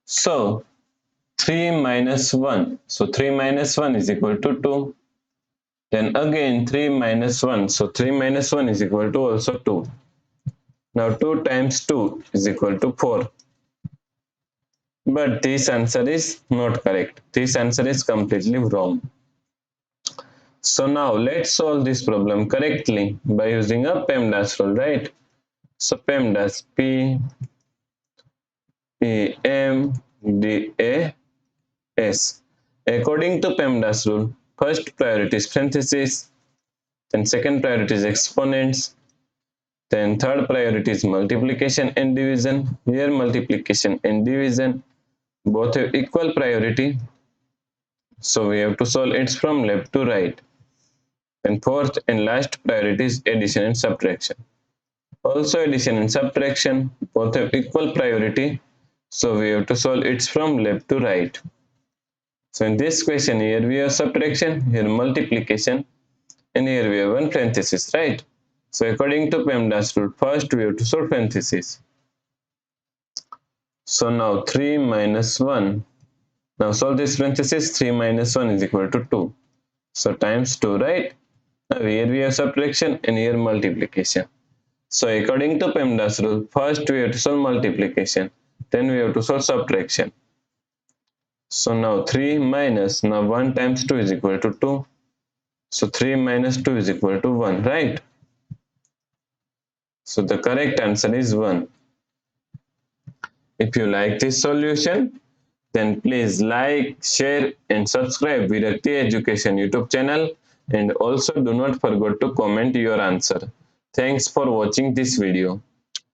So 3 minus 1. So 3 minus 1 is equal to 2. Then again 3 minus 1. So 3 minus 1 is equal to also 2. Now 2 times 2 is equal to 4. But this answer is not correct. This answer is completely wrong. So now let's solve this problem correctly by using a PEMDAS rule, right? So PEMDAS, P-E-M-D-A-S. According to PEMDAS rule, first priority is parenthesis, then second priority is exponents, then third priority is multiplication and division. Here multiplication and division both have equal priority, so we have to solve it from left to right. And fourth and last priority is addition and subtraction. Also addition and subtraction both have equal priority, so we have to solve it from left to right. So in this question, here we have subtraction, here multiplication, and here we have one parenthesis, right? So according to PEMDAS rule, first we have to solve parenthesis. So now 3 minus 1. Now solve this parenthesis. 3 minus 1 is equal to 2. So times 2, right? Now here we have subtraction and here multiplication. So according to PEMDAS rule, first we have to solve multiplication, then we have to solve subtraction. So now 3 minus, now 1 times 2 is equal to 2. So 3 minus 2 is equal to 1, right? So the correct answer is 1. If you like this solution, then please like, share and subscribe Virakti Education YouTube channel, and also do not forget to comment your answer. Thanks for watching this video.